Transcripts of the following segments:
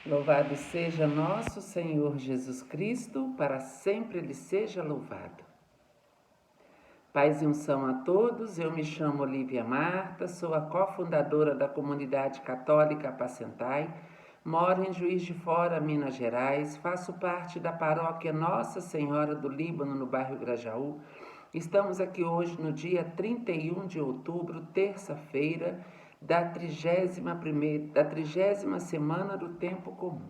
Louvado seja nosso Senhor Jesus Cristo, para sempre Ele seja louvado. Paz e unção a todos, eu me chamo Olívia Marta, sou a cofundadora da Comunidade Católica Apacentai, moro em Juiz de Fora, Minas Gerais, faço parte da paróquia Nossa Senhora do Líbano, no bairro Grajaú. Estamos aqui hoje no dia 31 de outubro, terça-feira, da 30ª semana do Tempo Comum.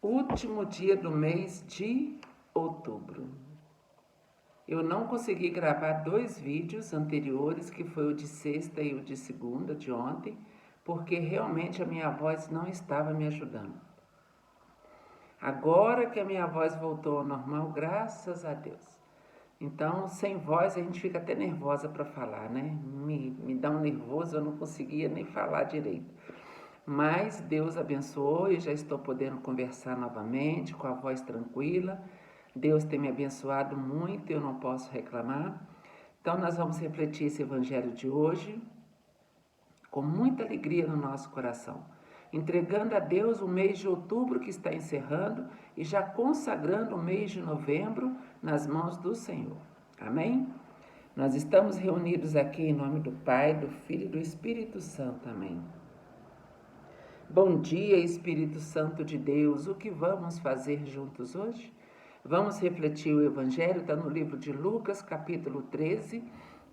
Último dia do mês de outubro. Eu não consegui gravar 2 vídeos anteriores, que foi o de sexta e o de segunda, de ontem, porque realmente a minha voz não estava me ajudando. Agora que a minha voz voltou ao normal, graças a Deus. Então, sem voz, a gente fica até nervosa para falar, né? Me dá um nervoso, eu não conseguia nem falar direito. Mas Deus abençoou e já estou podendo conversar novamente, com a voz tranquila. Deus tem me abençoado muito, eu não posso reclamar. Então, nós vamos refletir esse evangelho de hoje com muita alegria no nosso coração, entregando a Deus o mês de outubro que está encerrando e já consagrando o mês de novembro nas mãos do Senhor. Amém? Nós estamos reunidos aqui em nome do Pai, do Filho e do Espírito Santo. Amém. Bom dia, Espírito Santo de Deus. O que vamos fazer juntos hoje? Vamos refletir o Evangelho, está no livro de Lucas, capítulo 13,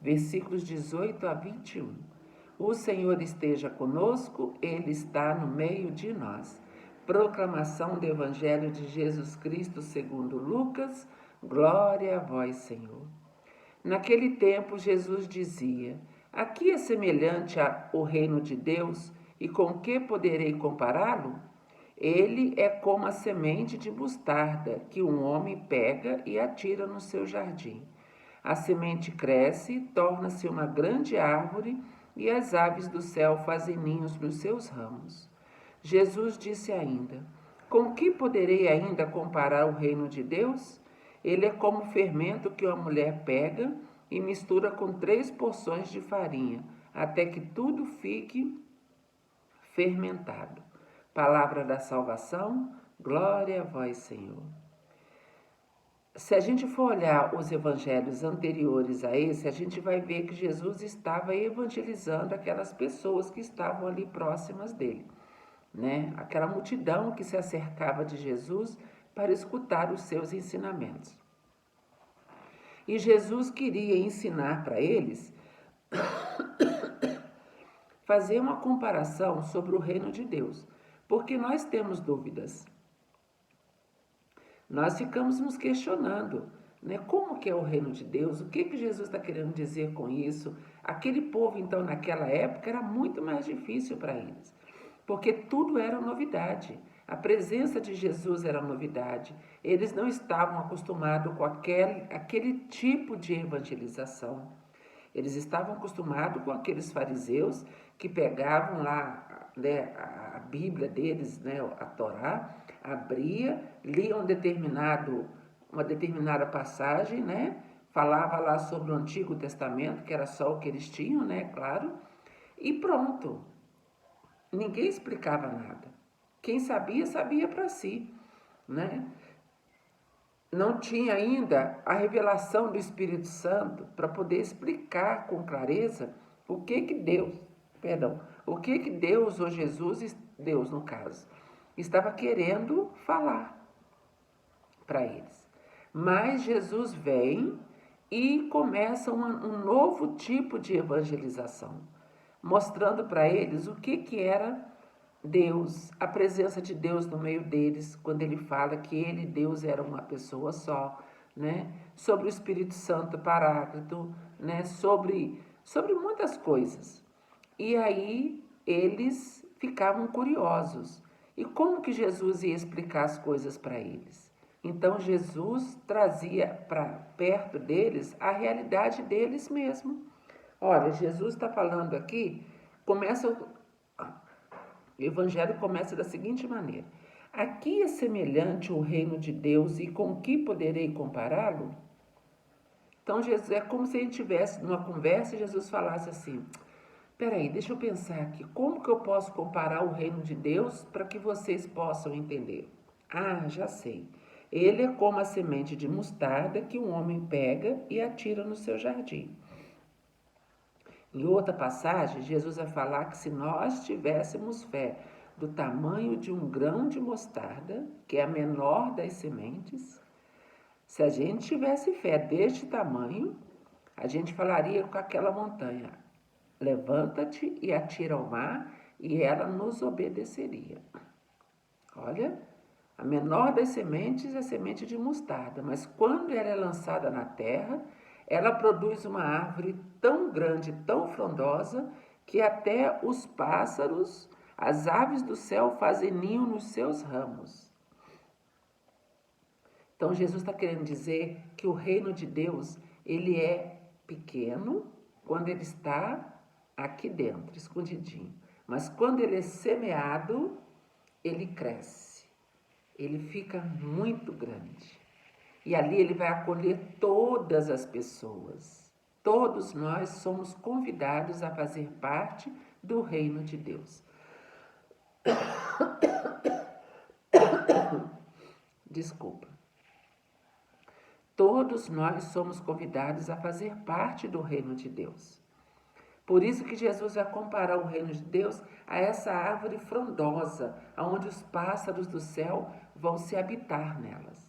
versículos 18 a 21. O Senhor esteja conosco, Ele está no meio de nós. Proclamação do Evangelho de Jesus Cristo segundo Lucas. Glória a vós, Senhor. Naquele tempo, Jesus dizia: a que é semelhante o reino de Deus e com que poderei compará-lo? Ele é como a semente de mostarda que um homem pega e atira no seu jardim. A semente cresce, torna-se uma grande árvore e as aves do céu fazem ninhos nos seus ramos. Jesus disse ainda: com que poderei ainda comparar o reino de Deus? Ele é como o fermento que uma mulher pega e mistura com 3 porções de farinha, até que tudo fique fermentado. Palavra da salvação, glória a vós, Senhor. Se a gente for olhar os evangelhos anteriores a esse, a gente vai ver que Jesus estava evangelizando aquelas pessoas que estavam ali próximas dele, né? Aquela multidão que se acercava de Jesus para escutar os seus ensinamentos. E Jesus queria ensinar para eles fazer uma comparação sobre o reino de Deus, porque nós temos dúvidas. Nós ficamos nos questionando, né? Como que é o reino de Deus? O que Jesus está querendo dizer com isso? Aquele povo, então, naquela época, era muito mais difícil para eles, porque tudo era novidade. A presença de Jesus era novidade. Eles não estavam acostumados com aquele tipo de evangelização. Eles estavam acostumados com aqueles fariseus que pegavam lá, né, a Bíblia deles, né, a Torá, abria, liam uma determinada passagem, né, falava lá sobre o Antigo Testamento, que era só o que eles tinham, né, claro, e pronto. Ninguém explicava nada. Quem sabia, sabia para si, né? Não tinha ainda a revelação do Espírito Santo para poder explicar com clareza o que Deus ou Jesus, Deus no caso, estava querendo falar para eles. Mas Jesus vem e começa um novo tipo de evangelização, mostrando para eles o que era Deus, a presença de Deus no meio deles, quando ele fala que ele, Deus, era uma pessoa só, né? Sobre o Espírito Santo Paráclito, né? Sobre muitas coisas. E aí eles ficavam curiosos. E como que Jesus ia explicar as coisas para eles? Então Jesus trazia para perto deles a realidade deles mesmo. Olha, Jesus está falando aqui, o Evangelho começa da seguinte maneira: aqui é semelhante o reino de Deus e com que poderei compará-lo? Então, Jesus, é como se a gente estivesse numa conversa e Jesus falasse assim: Peraí, deixa eu pensar aqui. Como que eu posso comparar o reino de Deus para que vocês possam entender? Ah, já sei. Ele é como a semente de mostarda que um homem pega e atira no seu jardim. Em outra passagem, Jesus vai falar que se nós tivéssemos fé do tamanho de um grão de mostarda, que é a menor das sementes, se a gente tivesse fé deste tamanho, a gente falaria com aquela montanha: levanta-te e atira ao mar, e ela nos obedeceria. Olha, a menor das sementes é a semente de mostarda, mas quando ela é lançada na terra, ela produz uma árvore tão grande, tão frondosa, que até os pássaros, as aves do céu fazem ninho nos seus ramos. Então Jesus está querendo dizer que o reino de Deus, ele é pequeno quando ele está aqui dentro, escondidinho. Mas quando ele é semeado, ele cresce. Ele fica muito grande. E ali ele vai acolher todas as pessoas. Todos nós somos convidados a fazer parte do reino de Deus. Desculpa. Todos nós somos convidados a fazer parte do reino de Deus. Por isso que Jesus vai comparar o reino de Deus a essa árvore frondosa, onde os pássaros do céu vão se habitar nelas.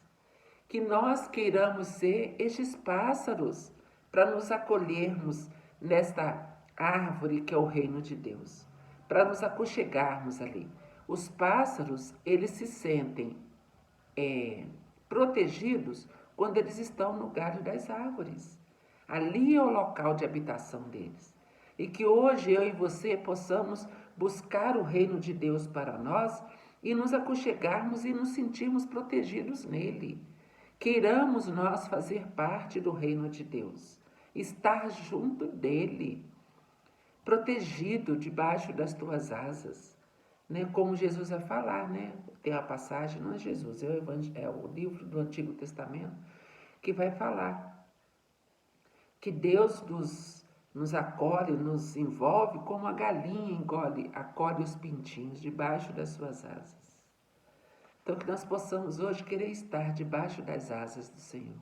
Que nós queiramos ser estes pássaros para nos acolhermos nesta árvore que é o reino de Deus, para nos aconchegarmos ali. Os pássaros, eles se sentem protegidos quando eles estão no galho das árvores. Ali é o local de habitação deles. E que hoje eu e você possamos buscar o reino de Deus para nós e nos aconchegarmos e nos sentirmos protegidos nele. Queiramos nós fazer parte do reino de Deus, estar junto dele, protegido debaixo das tuas asas, né? Como Jesus vai falar, né? Tem a passagem, não é Jesus, é o livro do Antigo Testamento, que vai falar que Deus nos acolhe, nos envolve como a galinha acolhe os pintinhos debaixo das suas asas. Então que nós possamos hoje querer estar debaixo das asas do Senhor.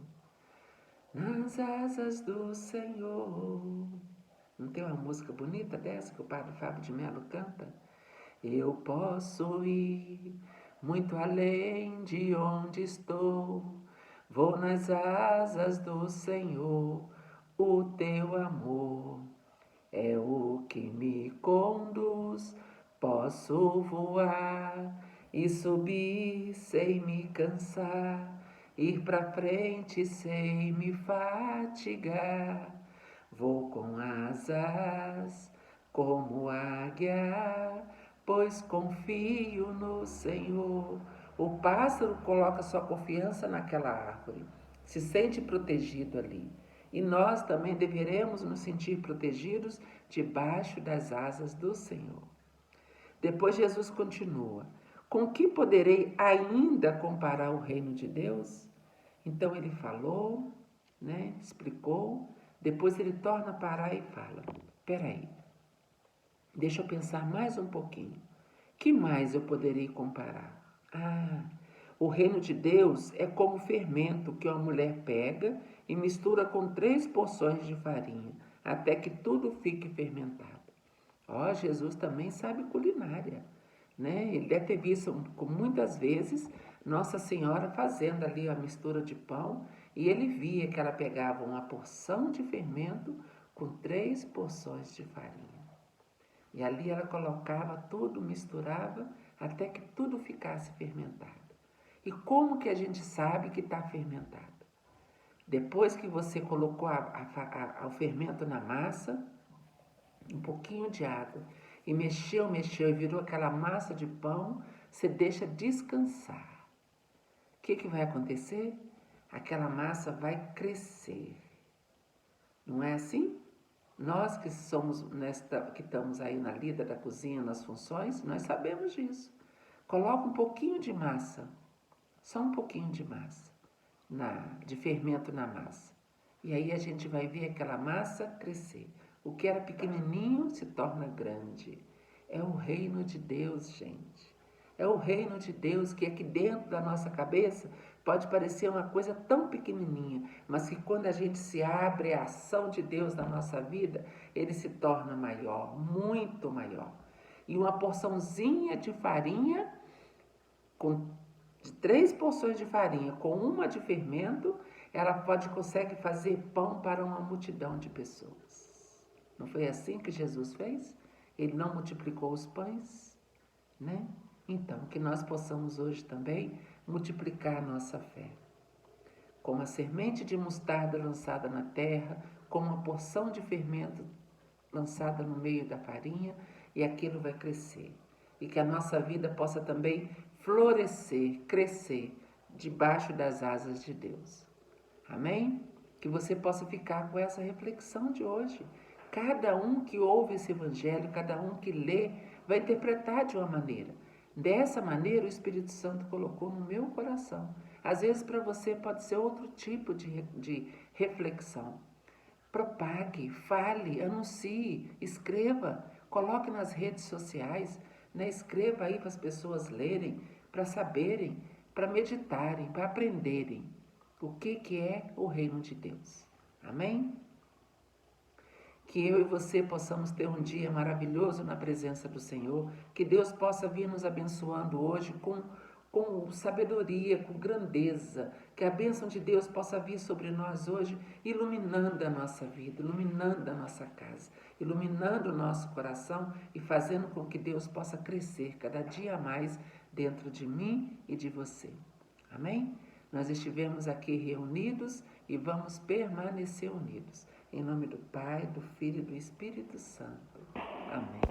Nas asas do Senhor. Não tem uma música bonita dessa que o padre Fábio de Mello canta? Eu posso ir muito além de onde estou. Vou nas asas do Senhor. O teu amor é o que me conduz. Posso voar e subir sem me cansar, ir pra frente sem me fatigar. Vou com asas como águia, pois confio no Senhor. O pássaro coloca sua confiança naquela árvore, se sente protegido ali. E nós também deveremos nos sentir protegidos debaixo das asas do Senhor. Depois Jesus continua: com que poderei ainda comparar o reino de Deus? Então ele falou, né, explicou, depois ele torna a parar e fala: peraí, deixa eu pensar mais um pouquinho. Que mais eu poderei comparar? Ah, o reino de Deus é como fermento que uma mulher pega e mistura com 3 porções de farinha, até que tudo fique fermentado. Ó, Jesus também sabe culinária, né? Ele deve ter visto muitas vezes Nossa Senhora fazendo ali a mistura de pão e ele via que ela pegava uma porção de fermento com 3 porções de farinha. E ali ela colocava tudo, misturava, até que tudo ficasse fermentado. E como que a gente sabe que está fermentado? Depois que você colocou o fermento na massa, um pouquinho de água, e mexeu e virou aquela massa de pão, você deixa descansar. O que vai acontecer? Aquela massa vai crescer. Não é assim? Nós que que estamos aí na lida da cozinha, nas funções, nós sabemos disso. Coloca um pouquinho de massa, só um pouquinho de massa, de fermento na massa. E aí a gente vai ver aquela massa crescer. O que era pequenininho se torna grande. É o reino de Deus, gente. É o reino de Deus que aqui dentro da nossa cabeça pode parecer uma coisa tão pequenininha, mas que quando a gente se abre à ação de Deus na nossa vida, ele se torna maior, muito maior. E uma porçãozinha de farinha, de 3 porções de farinha com uma de fermento, ela consegue fazer pão para uma multidão de pessoas. Não foi assim que Jesus fez? Ele não multiplicou os pães, né? Então, que nós possamos hoje também multiplicar a nossa fé. Como a semente de mostarda lançada na terra, como uma porção de fermento lançada no meio da farinha, e aquilo vai crescer. E que a nossa vida possa também florescer, crescer debaixo das asas de Deus. Amém? Que você possa ficar com essa reflexão de hoje. Cada um que ouve esse evangelho, cada um que lê, vai interpretar de uma maneira. Dessa maneira, o Espírito Santo colocou no meu coração. Às vezes, para você, pode ser outro tipo de reflexão. Propague, fale, anuncie, escreva, coloque nas redes sociais, né? Escreva aí para as pessoas lerem, para saberem, para meditarem, para aprenderem o que é o reino de Deus. Amém? Que eu e você possamos ter um dia maravilhoso na presença do Senhor, que Deus possa vir nos abençoando hoje com sabedoria, com grandeza, que a bênção de Deus possa vir sobre nós hoje, iluminando a nossa vida, iluminando a nossa casa, iluminando o nosso coração e fazendo com que Deus possa crescer cada dia mais dentro de mim e de você. Amém? Nós estivemos aqui reunidos e vamos permanecer unidos. Em nome do Pai, do Filho e do Espírito Santo. Amém.